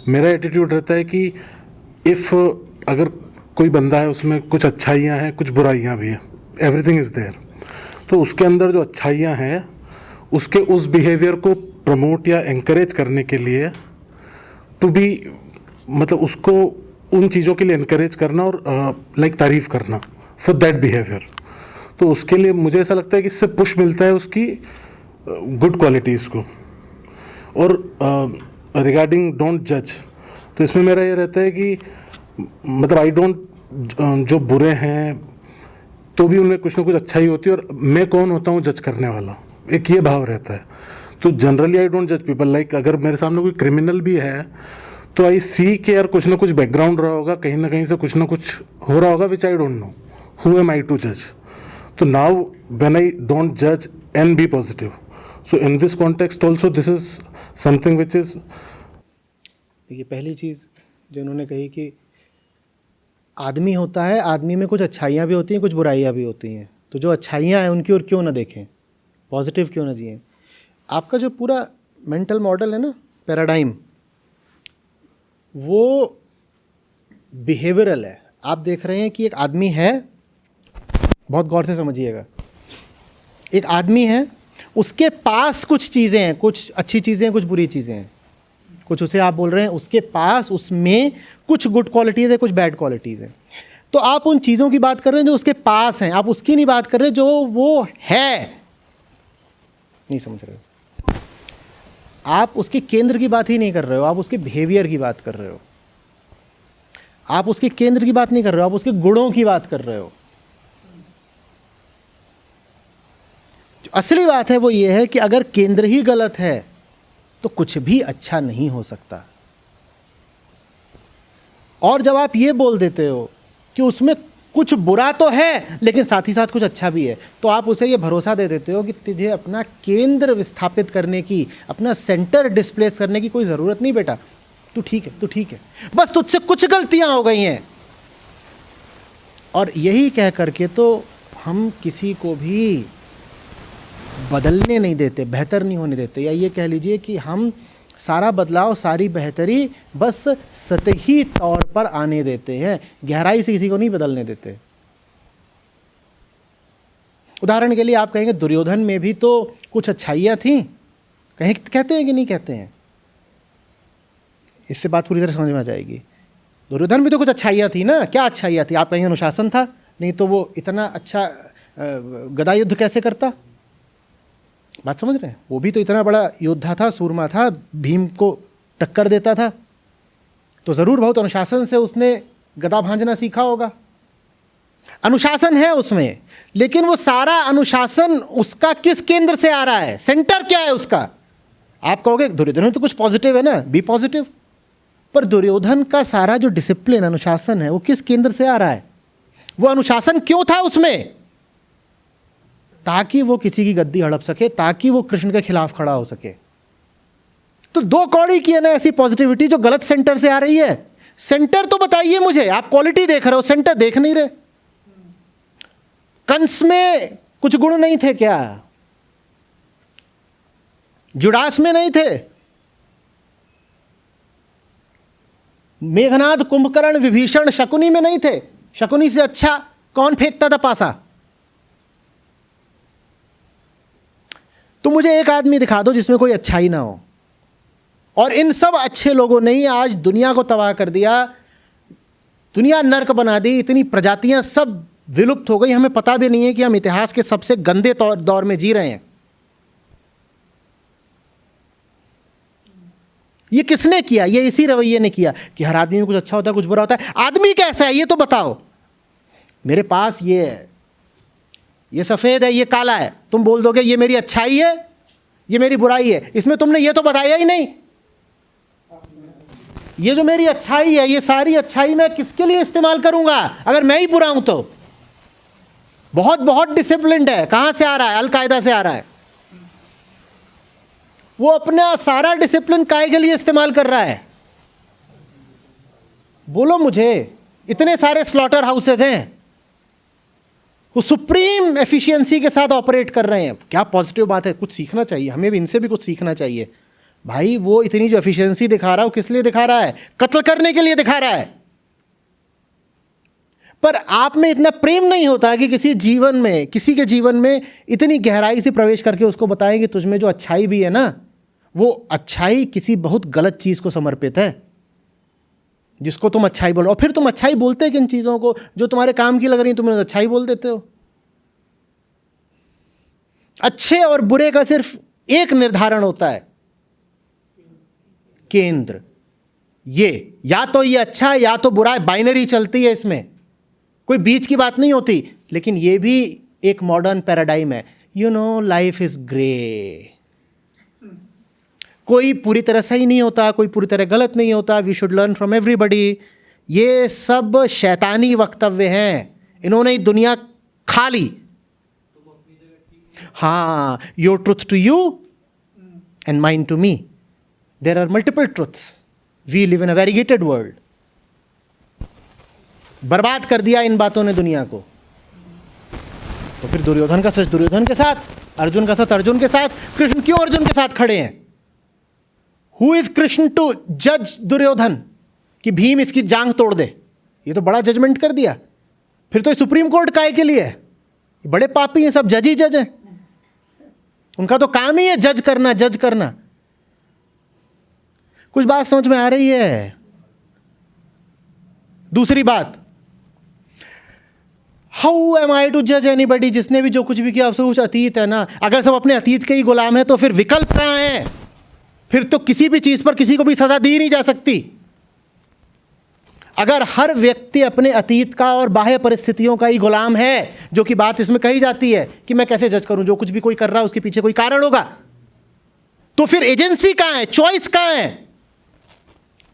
मेरा एटीट्यूड रहता है कि अगर कोई बंदा है उसमें कुछ अच्छाइयाँ हैं कुछ बुराइयाँ भी हैं, एवरीथिंग इज़ देयर, तो उसके अंदर जो अच्छाइयाँ हैं उसके उस बिहेवियर को प्रमोट या एनकरेज करने के लिए टू बी मतलब उसको उन चीज़ों के लिए एनकरेज करना और लाइक तारीफ़ करना फॉर दैट बिहेवियर। तो उसके लिए मुझे ऐसा लगता है कि इससे पुश मिलता है उसकी गुड क्वालिटीज़ को। और रिगार्डिंग डोंट जज, तो इसमें मेरा ये रहता है कि मतलब आई डोंट जो बुरे हैं तो भी उनमें कुछ ना कुछ अच्छाई होती है, और मैं कौन होता हूँ जज करने वाला, एक ये भाव रहता है। तो जनरली आई डोंट जज पीपल, लाइक अगर मेरे सामने कोई क्रिमिनल भी है तो आई सी के यार कुछ ना कुछ बैकग्राउंड रहा होगा, कहीं ना कहीं से कुछ ना कुछ हो रहा होगा which I don't know, who am I to जज। तो नाउ व्हेन आई डोंट जज and be positive, so in this context also this is something which is. ये पहली चीज़ जो उन्होंने कही कि आदमी होता है, आदमी में कुछ अच्छाइयाँ भी होती हैं कुछ बुराइयाँ भी होती हैं, तो जो अच्छाइयाँ हैं उनकी ओर क्यों ना देखें, पॉजिटिव क्यों ना जिएं। आपका जो पूरा मेंटल मॉडल है ना, पैराडाइम, वो बिहेवियरल है। आप देख रहे हैं कि एक आदमी है, बहुत गौर से समझिएगा, एक आदमी है, उसके पास कुछ चीज़ें हैं, कुछ अच्छी चीज़ें हैं कुछ बुरी चीज़ें हैं, कुछ उसे आप बोल रहे हैं उसके पास उसमें कुछ गुड क्वालिटीज़ है कुछ बैड क्वालिटीज़ हैं। तो आप उन चीज़ों की बात कर रहे हैं जो उसके पास हैं, आप उसकी नहीं बात कर रहे जो वो है। नहीं समझ रहे हो? आप उसके केंद्र की बात ही नहीं कर रहे हो, आप उसके बिहेवियर की बात कर रहे हो। आप उसके केंद्र की बात नहीं कर रहे हो, आप उसके गुणों की बात कर रहे हो। जो असली बात है वो ये है कि अगर केंद्र ही गलत है तो कुछ भी अच्छा नहीं हो सकता। और जब आप ये बोल देते हो कि उसमें कुछ बुरा तो है लेकिन साथ ही साथ कुछ अच्छा भी है, तो आप उसे ये भरोसा दे देते हो कि तुझे अपना केंद्र विस्थापित करने की, अपना सेंटर डिस्प्लेस करने की कोई ज़रूरत नहीं बेटा, तू ठीक है, तू ठीक है, बस तुझसे कुछ गलतियां हो गई हैं। और यही कह करके तो हम किसी को भी बदलने नहीं देते, बेहतर नहीं होने देते, या ये कह लीजिए कि हम सारा बदलाव, सारी बेहतरी बस सतही तौर पर आने देते हैं, गहराई से किसी को नहीं बदलने देते। उदाहरण के लिए आप कहेंगे दुर्योधन में भी तो कुछ अच्छाइयाँ थीं, कहीं कहते हैं कि नहीं कहते हैं? इससे बात पूरी तरह समझ में आ जाएगी। दुर्योधन में तो कुछ अच्छाइयाँ थी ना, क्या अच्छाइयाँ थी? आप कहेंगे अनुशासन था, नहीं तो वो इतना अच्छा गदा युद्ध कैसे करता? बात समझ रहे हैं? वो भी तो इतना बड़ा योद्धा था, सूरमा था, भीम को टक्कर देता था, तो ज़रूर बहुत अनुशासन से उसने गदा भांजना सीखा होगा। अनुशासन है उसमें, लेकिन वो सारा अनुशासन उसका किस केंद्र से आ रहा है? सेंटर क्या है उसका? आप कहोगे दुर्योधन में तो कुछ पॉजिटिव है ना, बी पॉजिटिव, पर दुर्योधन का सारा जो डिसिप्लिन, अनुशासन है, वो किस केंद्र से आ रहा है? वो अनुशासन क्यों था उसमें? ताकि वो किसी की गद्दी हड़प सके, ताकि वो कृष्ण के खिलाफ खड़ा हो सके। तो दो कौड़ी की है ना ऐसी पॉजिटिविटी जो गलत सेंटर से आ रही है। सेंटर तो बताइए मुझे, आप क्वालिटी देख रहे हो, सेंटर देख नहीं रहे। कंस में कुछ गुण नहीं थे क्या? जुड़ास में नहीं थे? मेघनाद, कुंभकर्ण, विभीषण, शकुनी में नहीं थे? शकुनी से अच्छा कौन फेंकता था पासा? तो मुझे एक आदमी दिखा दो जिसमें कोई अच्छाई ना हो। और इन सब अच्छे लोगों ने ही आज दुनिया को तबाह कर दिया, दुनिया नर्क बना दी, इतनी प्रजातियां सब विलुप्त हो गई, हमें पता भी नहीं है कि हम इतिहास के सबसे गंदे दौर में जी रहे हैं। ये किसने किया? ये इसी रवैये ने किया कि हर आदमी में कुछ अच्छा होता है कुछ बुरा होता है। आदमी कैसा है ये तो बताओ। मेरे पास ये है, ये सफ़ेद है, ये काला है, तुम बोल दोगे ये मेरी अच्छाई है, ये मेरी बुराई है। इसमें तुमने ये तो बताया ही नहीं। ये जो मेरी अच्छाई है, ये सारी अच्छाई मैं किसके लिए इस्तेमाल करूंगा अगर मैं ही बुरा हूं तो? बहुत बहुत डिसिप्लिन्ड है। कहां से आ रहा है? अल-कायदा से आ रहा है। वो अपना सारा डिसिप्लिन काय के लिए इस्तेमाल कर रहा है? बोलो मुझे। इतने सारे स्लॉटर हाउसेज हैं, वो सुप्रीम एफिशिएंसी के साथ ऑपरेट कर रहे हैं। क्या पॉजिटिव बात है, कुछ सीखना चाहिए हमें भी, इनसे भी कुछ सीखना चाहिए। भाई वो इतनी जो एफिशिएंसी दिखा रहा है वो किस लिए दिखा रहा है? कत्ल करने के लिए दिखा रहा है। पर आप में इतना प्रेम नहीं होता कि किसी के जीवन में इतनी गहराई से प्रवेश करके उसको बताएं कि तुझमें जो अच्छाई भी है ना, वो अच्छाई किसी बहुत गलत चीज को समर्पित है, जिसको तुम अच्छाई बोलो। और फिर तुम अच्छाई बोलते हैं किन चीजों को जो तुम्हारे काम की लग रही है, तुम अच्छाई बोल देते हो। अच्छे और बुरे का सिर्फ एक निर्धारण होता है, केंद्र। ये या तो ये अच्छा है या तो बुरा है, बाइनरी चलती है, इसमें कोई बीच की बात नहीं होती। लेकिन ये भी एक मॉडर्न पैराडाइम है। Life is grey. कोई पूरी तरह सही नहीं होता, कोई पूरी तरह गलत नहीं होता। We should learn from everybody. ये सब शैतानी वक्तव्य हैं, इन्होंने ही दुनिया खा ली। हाँ, your truth to you and mine to me. There are multiple truths. We live in a variegated world. बर्बाद कर दिया इन बातों ने दुनिया को। तो फिर दुर्योधन का सच दुर्योधन के साथ, अर्जुन का सच अर्जुन के साथ। कृष्ण क्यों अर्जुन के साथ खड़े हैं? हु इज कृष्ण टू जज दुर्योधन कि भीम इसकी जांग तोड़ दे? ये तो बड़ा जजमेंट कर दिया। फिर तो सुप्रीम कोर्ट काय के लिए है? बड़े पापी हैं सब, जज ही जज हैं। उनका तो काम ही है जज करना, जज करना। कुछ बात समझ में आ रही है? दूसरी बात, हाउ एम आई टू जज एनीबडी? जिसने भी जो कुछ भी किया उससे कुछ अतीत है ना। अगर सब अपने अतीत के ही गुलाम है तो फिर विकल्प कहां है? फिर तो किसी भी चीज पर किसी को भी सजा दी नहीं जा सकती। अगर हर व्यक्ति अपने अतीत का और बाह्य परिस्थितियों का ही गुलाम है, जो कि बात इसमें कही जाती है कि मैं कैसे जज करूं, जो कुछ भी कोई कर रहा है उसके पीछे कोई कारण होगा, तो फिर एजेंसी कहां है? चॉइस कहां है?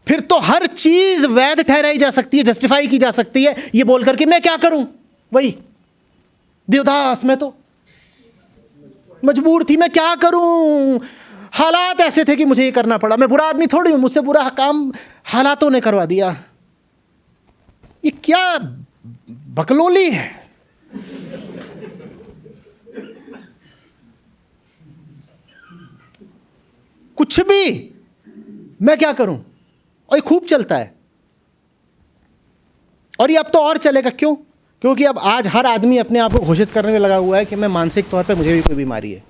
फिर तो हर चीज वैध ठहराई जा सकती है, जस्टिफाई की जा सकती है, ये बोलकर कि मैं क्या करूं। वही देवदास, मैं तो मजबूर थी, मैं क्या करूं, हालात ऐसे थे कि मुझे ये करना पड़ा। मैं बुरा आदमी थोड़ी हूं, मुझसे बुरा काम हालातों ने करवा दिया। ये क्या बकलोली है? कुछ भी मैं क्या करूं, और ये खूब चलता है। और ये अब तो और चलेगा। क्यों? क्योंकि अब आज हर आदमी अपने आप को घोषित करने में लगा हुआ है कि मैं मानसिक तौर पे मुझे भी कोई बीमारी है।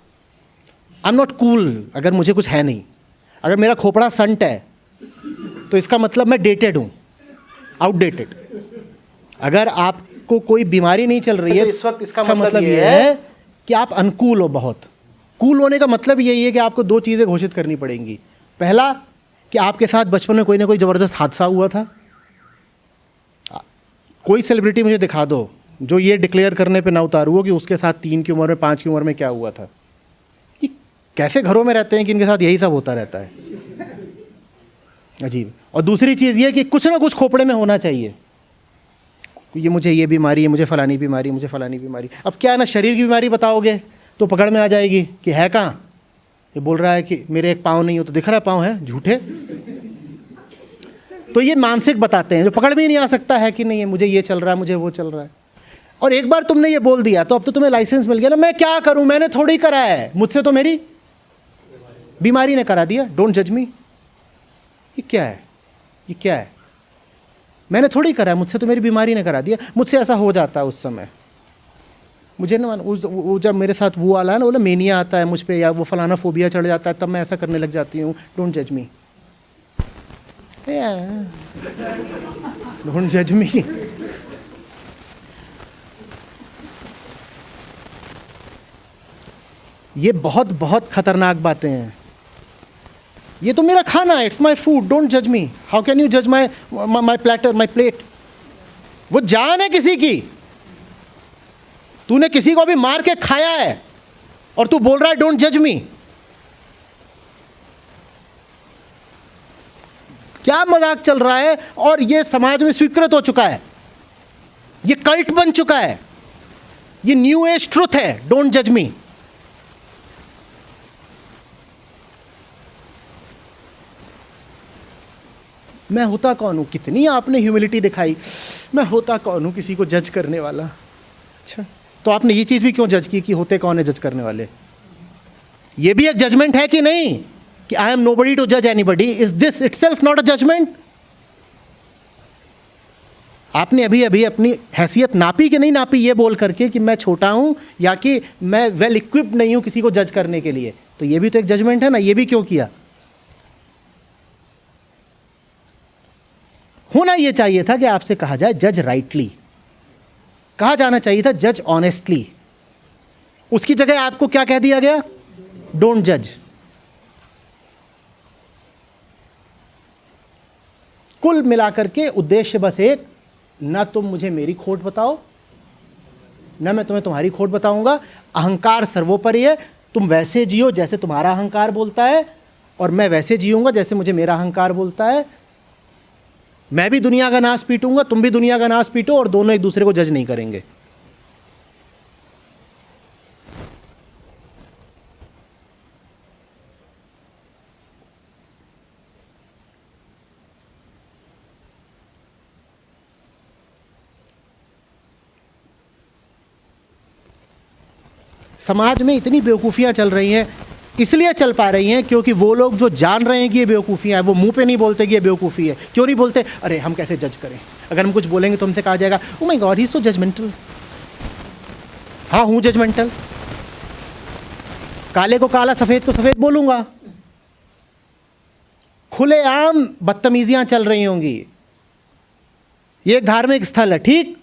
आई एम नॉट कूल अगर मुझे कुछ है नहीं। अगर मेरा खोपड़ा संट है तो इसका मतलब मैं डेटेड हूं, आउटडेटेड। अगर आपको कोई बीमारी नहीं चल रही है, इस वक्त इसका मतलब ये है कि आप अनकूल हो बहुत। कूल होने का मतलब यही है कि आपको दो चीज़ें घोषित करनी पड़ेंगी। पहला, कि आपके साथ बचपन में कोई ना कोई ज़बरदस्त हादसा हुआ था। कोई सेलिब्रिटी मुझे दिखा दो जो ये डिक्लेयर करने पे ना उतारू हो कि उसके साथ 3 की उम्र में, 5 की उम्र में क्या हुआ था। ये कैसे घरों में रहते हैं कि इनके साथ यही सब होता रहता है, अजीब। और दूसरी चीज़ ये कि कुछ ना कुछ खोपड़े में होना चाहिए। ये मुझे ये बीमारी है, मुझे फलानी बीमारी, मुझे फलानी बीमारी। अब क्या है ना, शरीर की बीमारी बताओगे तो पकड़ में आ जाएगी कि है कहाँ। ये बोल रहा है कि मेरे एक पाँव नहीं हो, तो दिख रहा है पाँव है, झूठे। तो ये मानसिक बताते हैं, जो पकड़ में ही नहीं आ सकता है कि नहीं है, मुझे ये चल रहा है, मुझे वो चल रहा है। और एक बार तुमने ये बोल दिया तो अब तो तुम्हें लाइसेंस मिल गया ना। मैं क्या करूं, मैंने थोड़ी करा है, मुझसे तो मेरी बीमारी ने करा दिया। डोंट जज मी। ये क्या है, ये क्या है? मैंने थोड़ी करा है, मुझसे तो मेरी बीमारी ने करा दिया। मुझसे ऐसा हो जाता है उस समय। मुझे ना वो जब मेरे साथ वो वाला है ना, बोला मेनिया आता है मुझ पे, या वो फलाना फोबिया चढ़ जाता है, तब मैं ऐसा करने लग जाती हूँ। डोंट जज मी, डोंट जज मी। ये बहुत बहुत खतरनाक बातें हैं। ये तो मेरा खाना है, इट्स माई फूड, डोंट जज मी। हाउ कैन यू जज माई प्लेटर, माई प्लेट? वो जान है किसी की, तूने किसी को भी मार के खाया है और तू बोल रहा है डोंट जज मी। क्या मजाक चल रहा है? और ये समाज में स्वीकृत हो चुका है, ये कल्ट बन चुका है, ये न्यू एज ट्रुथ है, डोंट जज मी। मैं होता कौन हूं? कितनी आपने ह्यूमिलिटी दिखाई। मैं होता कौन हूं किसी को जज करने वाला? अच्छा, तो आपने ये चीज भी क्यों जज की कि होते कौन है जज करने वाले? ये भी एक जजमेंट है कि नहीं, कि आई एम नोबडी टू जज anybody, is this itself not a judgement? आपने अभी अभी अपनी हैसियत नापी कि नहीं नापी ये बोल करके कि मैं छोटा हूं या कि मैं वेल इक्विप्ड नहीं हूं किसी को जज करने के लिए, तो ये भी तो एक जजमेंट है ना। ये भी क्यों किया? होना ये चाहिए था कि आपसे कहा जाए जज राइटली, कहा जाना चाहिए था जज ऑनेस्टली। उसकी जगह आपको क्या कह दिया गया? डोंट जज। कुल मिलाकर के उद्देश्य बस एक, ना तुम मुझे मेरी खोट बताओ, ना मैं तुम्हें तुम्हारी खोट बताऊंगा। अहंकार सर्वोपरि है, तुम वैसे जियो जैसे तुम्हारा अहंकार बोलता है, और मैं वैसे जीऊंगा जैसे मुझे मेरा अहंकार बोलता है। मैं भी दुनिया का नाश पीटूंगा, तुम भी दुनिया का नाश पीटो, और दोनों एक दूसरे को जज नहीं करेंगे। समाज में इतनी बेवकूफ़ियाँ चल रही हैं, इसलिए चल पा रही हैं क्योंकि वो लोग जो जान रहे हैं कि ये बेवकूफ़ियाँ हैं, वो मुंह पे नहीं बोलते कि ये बेवकूफ़ी है। क्यों नहीं बोलते? अरे हम कैसे जज करें, अगर हम कुछ बोलेंगे तो हमसे कहा जाएगा oh my God he is so judgemental. हाँ, हूँ जजमेंटल, काले को काला सफ़ेद को सफ़ेद बोलूँगा। खुलेआम बदतमीजियाँ चल रही होंगी। ये एक धार्मिक स्थल है, ठीक,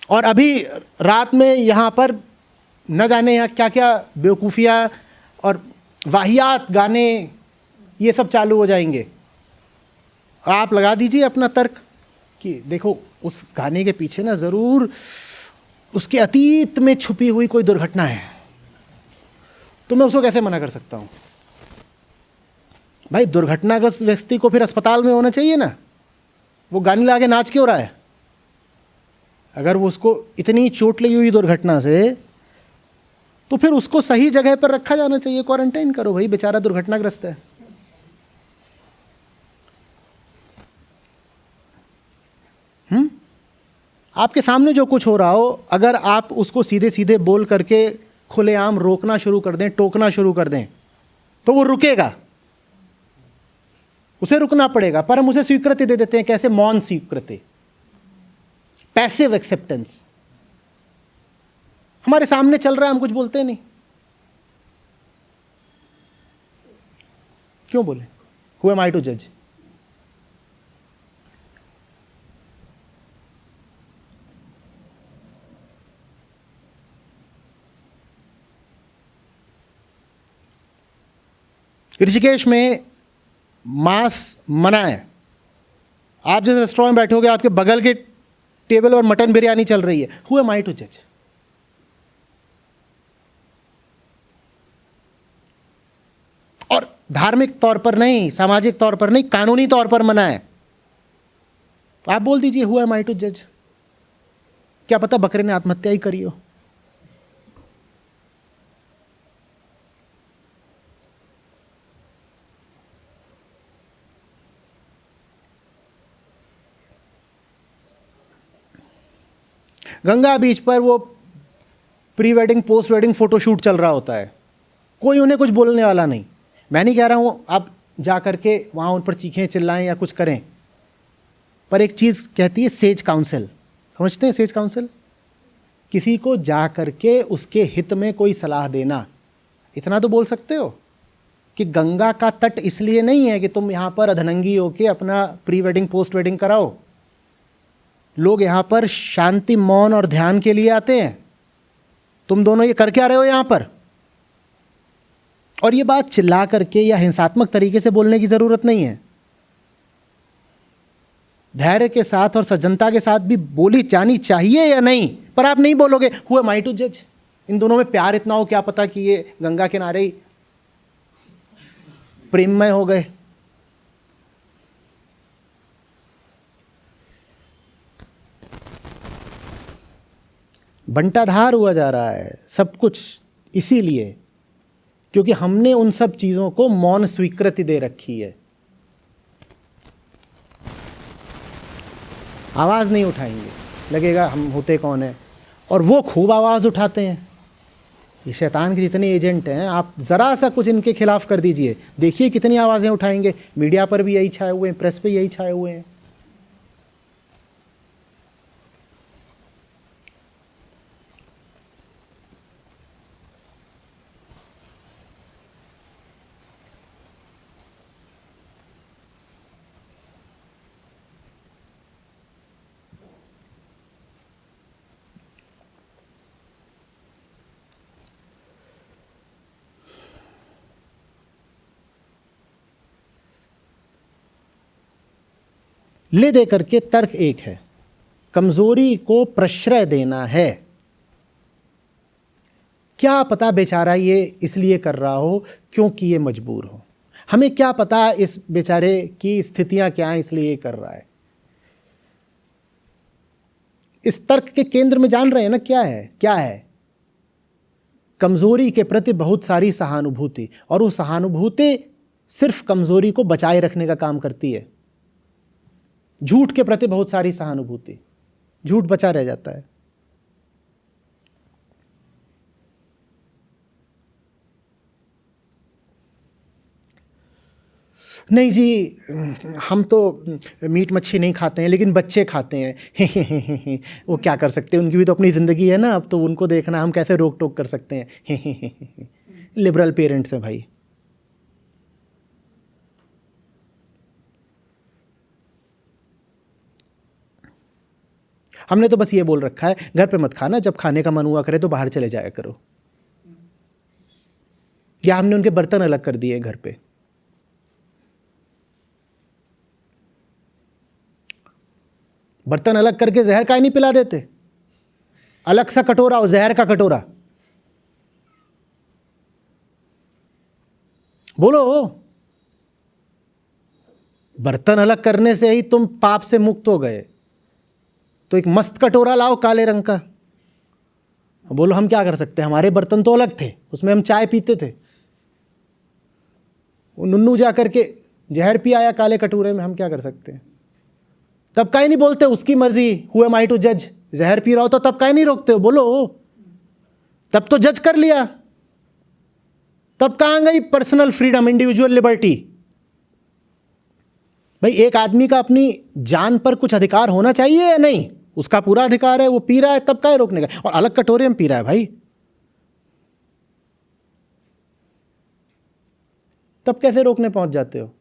और अभी रात में यहाँ पर न जाने यहाँ क्या क्या बेवकूफ़ियाँ और वाहियात गाने ये सब चालू हो जाएंगे। आप लगा दीजिए अपना तर्क कि देखो उस गाने के पीछे ना ज़रूर उसके अतीत में छुपी हुई कोई दुर्घटना है, तो मैं उसको कैसे मना कर सकता हूँ? भाई दुर्घटनाग्रस्त व्यक्ति को फिर अस्पताल में होना चाहिए ना, वो गाने लगा के नाच क्यों रहा है? अगर वो उसको इतनी चोट लगी हुई दुर्घटना से, तो फिर उसको सही जगह पर रखा जाना चाहिए, क्वारंटाइन करो भाई, बेचारा दुर्घटनाग्रस्त है। आपके सामने जो कुछ हो रहा हो, अगर आप उसको सीधे सीधे बोल करके खुलेआम रोकना शुरू कर दें, टोकना शुरू कर दें, तो वो रुकेगा, उसे रुकना पड़ेगा। पर हम उसे स्वीकृति दे देते हैं। कैसे? मौन स्वीकृति, पैसिव एक्सेप्टेंस। हमारे सामने चल रहा है, हम कुछ बोलते नहीं। क्यों बोले? हु एम आई टू जज? ऋषिकेश में मांस मना है। आप जिस रेस्टोरेंट में बैठोगे, आपके बगल के टेबल और मटन बिरयानी चल रही है। हु एम आई टू जज? और धार्मिक तौर पर नहीं, सामाजिक तौर पर नहीं, कानूनी तौर पर मना है। तो आप बोल दीजिए हु एम आई टू जज? क्या पता बकरे ने आत्महत्या ही करी हो। गंगा बीच पर वो pre wedding post wedding photoshoot चल रहा होता है, कोई उन्हें कुछ बोलने वाला नहीं। मैं नहीं कह रहा हूँ आप जा करके वहाँ उन पर चीखें चिल्लाएं या कुछ करें, पर एक चीज़ कहती है सेज काउंसिल। समझते हैं सेज काउंसिल? किसी को जा करके उसके हित में कोई सलाह देना। इतना तो बोल सकते हो कि गंगा का तट इसलिए नहीं है कि तुम यहाँ पर अधनंगी होके अपना प्री वेडिंग पोस्ट वेडिंग कराओ। लोग यहाँ पर शांति, मौन और ध्यान के लिए आते हैं। तुम दोनों ये कर क्या रहे हो यहाँ पर? और ये बात चिल्ला करके या हिंसात्मक तरीके से बोलने की ज़रूरत नहीं है। धैर्य के साथ और सज्जनता के साथ भी बोली जानी चाहिए या नहीं, पर आप नहीं बोलोगे हु एम आई टू जज? इन दोनों में प्यार इतना हो, क्या पता कि ये गंगा किनारे ही प्रेममय हो गए। बंटाधार हुआ जा रहा है सब कुछ इसीलिए क्योंकि हमने उन सब चीज़ों को मौन स्वीकृति दे रखी है। आवाज़ नहीं उठाएंगे, लगेगा हम होते कौन है, और वो खूब आवाज़ उठाते हैं। ये शैतान के जितने एजेंट हैं, आप ज़रा सा कुछ इनके खिलाफ कर दीजिए, देखिए कितनी आवाज़ें उठाएंगे। मीडिया पर भी यही छाए हुए हैं, प्रेस पे यही छाए हुए हैं। ले दे करके तर्क एक है, कमजोरी को प्रश्रय देना है। क्या पता बेचारा ये इसलिए कर रहा हो क्योंकि ये मजबूर हो, हमें क्या पता इस बेचारे की स्थितियां क्या हैं इसलिए ये कर रहा है। इस तर्क के केंद्र में जान रहे हैं ना क्या है? क्या है? कमजोरी के प्रति बहुत सारी सहानुभूति, और वो सहानुभूति सिर्फ कमजोरी को बचाए रखने का काम करती है। झूठ के प्रति बहुत सारी सहानुभूति, झूठ बचा रह जाता है। नहीं जी, हम तो मीट मच्छी नहीं खाते हैं, लेकिन बच्चे खाते हैं। वो क्या कर सकते हैं, उनकी भी तो अपनी ज़िंदगी है ना, अब तो उनको देखना, हम कैसे रोक टोक कर सकते हैं। लिबरल पेरेंट्स हैं भाई। हमने तो बस ये बोल रखा है, घर पे मत खाना, जब खाने का मन हुआ करे तो बाहर चले जाया करो। या हमने उनके बर्तन अलग कर दिए घर पे। बर्तन अलग करके जहर काहे नहीं पिला देते? अलग सा कटोरा हो, जहर का कटोरा। बोलो, बर्तन अलग करने से ही तुम पाप से मुक्त हो गए, तो एक मस्त कटोरा लाओ काले रंग का। बोलो हम क्या कर सकते हैं, हमारे बर्तन तो अलग थे, उसमें हम चाय पीते थे। वो नुन्नू जा करके जहर पी आया काले कटोरे में, हम क्या कर सकते हैं? तब काहे नहीं बोलते उसकी मर्जी, हु एम आई टू जज? जहर पी रहा हो तो तब काहे नहीं रोकते हो? बोलो, तब तो जज कर लिया, तब कहाँ गई पर्सनल फ्रीडम, इंडिविजुअल लिबर्टी? भाई एक आदमी का अपनी जान पर कुछ अधिकार होना चाहिए या नहीं? उसका पूरा अधिकार है, वो पी रहा है, तब काहे रोकने का? और अलग कटोरे में पी रहा है भाई, तब कैसे रोकने पहुंच जाते हो?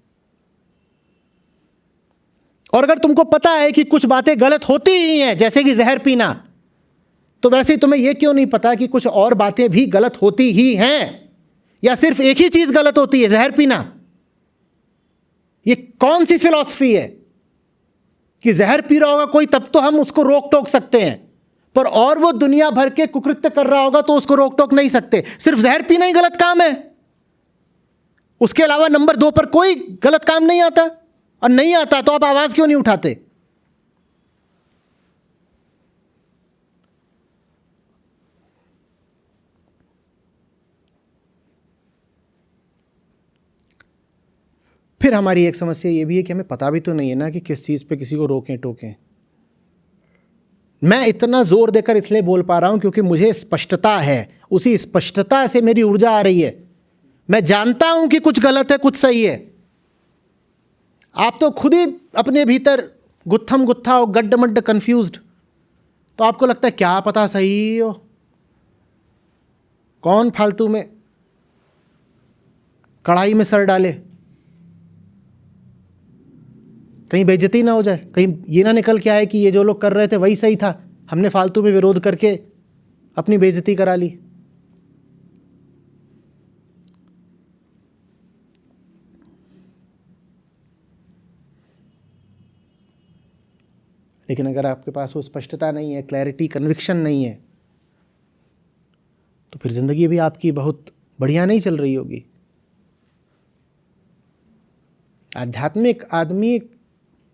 और अगर तुमको पता है कि कुछ बातें गलत होती ही हैं, जैसे कि जहर पीना, तो वैसे ही तुम्हें यह क्यों नहीं पता कि कुछ और बातें भी गलत होती ही हैं? या सिर्फ एक ही चीज गलत होती है, जहर पीना? ये कौन सी फिलॉसफी है कि जहर पी रहा होगा कोई तब तो हम उसको रोक टोक सकते हैं, पर और वो दुनिया भर के कुकृत्य कर रहा होगा तो उसको रोक टोक नहीं सकते? सिर्फ जहर पीना ही गलत काम है, उसके अलावा नंबर 2 पर कोई गलत काम नहीं आता? और नहीं आता तो आप आवाज क्यों नहीं उठाते? फिर हमारी एक समस्या ये भी है कि हमें पता भी तो नहीं है ना कि किस चीज़ पे किसी को रोकें टोकें। मैं इतना जोर देकर इसलिए बोल पा रहा हूं क्योंकि मुझे स्पष्टता है, उसी स्पष्टता से मेरी ऊर्जा आ रही है। मैं जानता हूं कि कुछ गलत है, कुछ सही है। आप तो खुद ही अपने भीतर गुत्थम गुत्था हो, गड्ढ मड्ढ कन्फ्यूज्ड, तो आपको लगता है क्या पता सही हो। कौन फालतू में कढ़ाई में सर डाले, कहीं बेइज्जती ना हो जाए, कहीं ये ना निकल के आए कि ये जो लोग कर रहे थे वही सही था, हमने फालतू में विरोध करके अपनी बेइज्जती करा ली। लेकिन अगर आपके पास वो स्पष्टता नहीं है, क्लैरिटी, कन्विक्शन नहीं है, तो फिर ज़िंदगी भी आपकी बहुत बढ़िया नहीं चल रही होगी। आध्यात्मिक आदमी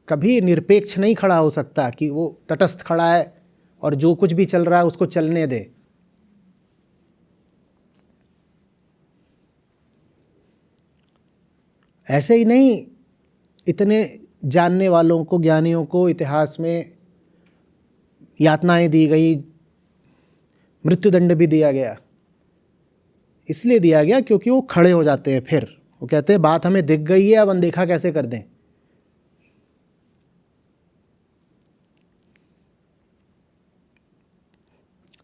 कभी निरपेक्ष नहीं खड़ा हो सकता कि वो तटस्थ खड़ा है और जो कुछ भी चल रहा है उसको चलने दे। ऐसे ही नहीं, इतने जानने वालों को, ज्ञानियों को इतिहास में यातनाएं दी गई, मृत्युदंड भी दिया गया, इसलिए दिया गया क्योंकि वो खड़े हो जाते हैं, फिर वो कहते हैं बात हमें दिख गई है, अब अनदेखा कैसे कर दें।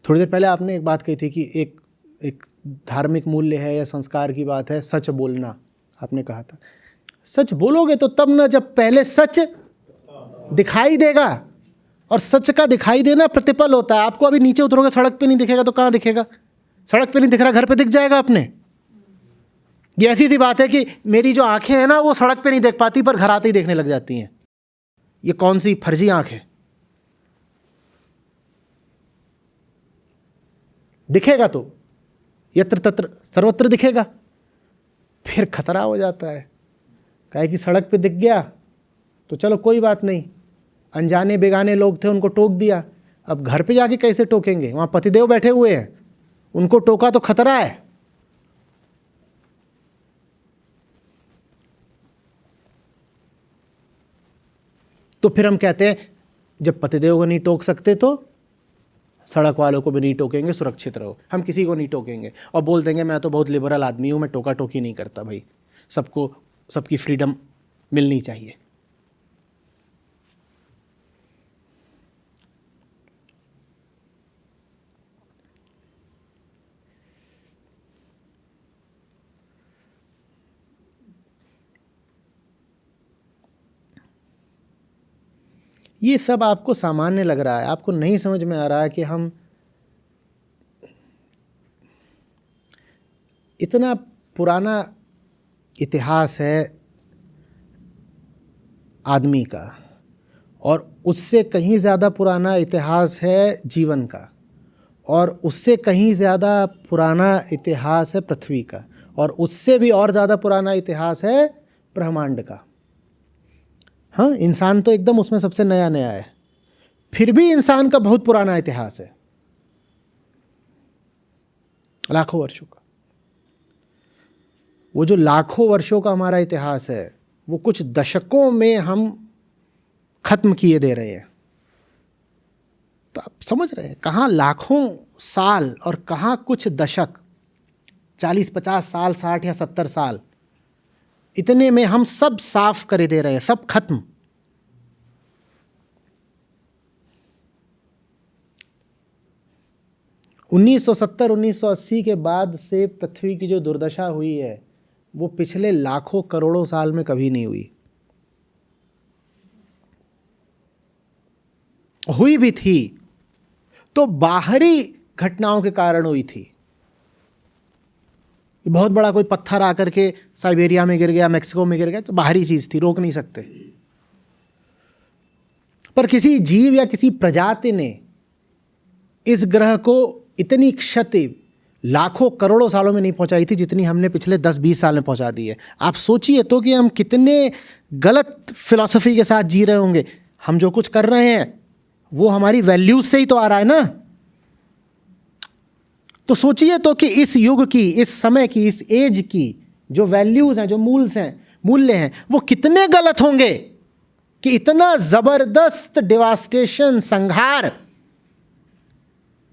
थोड़ी देर पहले आपने एक बात कही थी कि एक धार्मिक मूल्य है या संस्कार की बात है सच बोलना, आपने कहा था। सच बोलोगे तो तब ना जब पहले सच दिखाई देगा, और सच का दिखाई देना प्रतिपल होता है। आपको अभी नीचे उतरोगे सड़क पे नहीं दिखेगा तो कहाँ दिखेगा? सड़क पे नहीं दिख रहा, घर पे दिख जाएगा अपने। ये ऐसी सी बात है कि मेरी जो आंखें हैं ना वो सड़क पे नहीं देख पाती पर घर आते ही देखने लग जाती हैं। ये कौन सी फर्जी आंख है? दिखेगा तो यत्र तत्र सर्वत्र दिखेगा, फिर खतरा हो जाता है। काहे कि सड़क पे दिख गया तो चलो कोई बात नहीं, अनजाने बेगाने लोग थे उनको टोक दिया। अब घर पे जाके कैसे टोकेंगे? वहाँ पतिदेव बैठे हुए हैं, उनको टोका तो खतरा है। तो फिर हम कहते हैं जब पतिदेव को नहीं टोक सकते तो सड़क वालों को भी नहीं टोकेंगे, सुरक्षित रहो। हम किसी को नहीं टोकेंगे और बोल देंगे मैं तो बहुत लिबरल आदमी हूँ, मैं टोका टोकी नहीं करता। भाई सबको सबकी फ्रीडम मिलनी चाहिए। ये सब आपको सामान्य लग रहा है, आपको नहीं समझ में आ रहा है कि हम इतना पुराना इतिहास है आदमी का, और उससे कहीं ज़्यादा पुराना इतिहास है जीवन का, और उससे कहीं ज़्यादा पुराना इतिहास है पृथ्वी का, और उससे भी और ज़्यादा पुराना इतिहास है ब्रह्मांड का। हाँ, इंसान तो एकदम उसमें सबसे नया नया है, फिर भी इंसान का बहुत पुराना इतिहास है, लाखों वर्षों का। वो जो लाखों वर्षों का हमारा इतिहास है वो कुछ दशकों में हम खत्म किए दे रहे हैं। तो आप समझ रहे हैं कहाँ लाखों साल और कहाँ कुछ दशक, 40-50 साल, 60 या 70 साल, इतने में हम सब साफ करे दे रहे हैं, सब खत्म। उन्नीस 1980 के बाद से पृथ्वी की जो दुर्दशा हुई है वो पिछले लाखों करोड़ों साल में कभी नहीं हुई भी थी तो बाहरी घटनाओं के कारण हुई थी। बहुत बड़ा कोई पत्थर आकर के साइबेरिया में गिर गया, मैक्सिको में गिर गया, तो बाहरी चीज़ थी, रोक नहीं सकते। पर किसी जीव या किसी प्रजाति ने इस ग्रह को इतनी क्षति लाखों करोड़ों सालों में नहीं पहुंचाई थी जितनी हमने पिछले 10-20 साल में पहुंचा दी है। आप सोचिए तो कि हम कितने गलत फिलॉसफी के साथ जी रहे होंगे। हम जो कुछ कर रहे हैं वो हमारी वैल्यूज से ही तो आ रहा है ना। तो सोचिए तो कि इस युग की, इस समय की, इस एज की जो वैल्यूज हैं, जो मूल्य हैं, वो कितने गलत होंगे कि इतना जबरदस्त डिवास्टेशन, संहार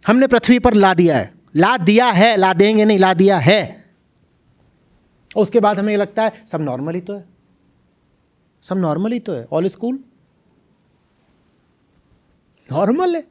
हमने पृथ्वी पर ला दिया है, ला देंगे नहीं, ला दिया है। और उसके बाद हमें लगता है सब नॉर्मल ही तो है, ऑल इज कूल, नॉर्मल है।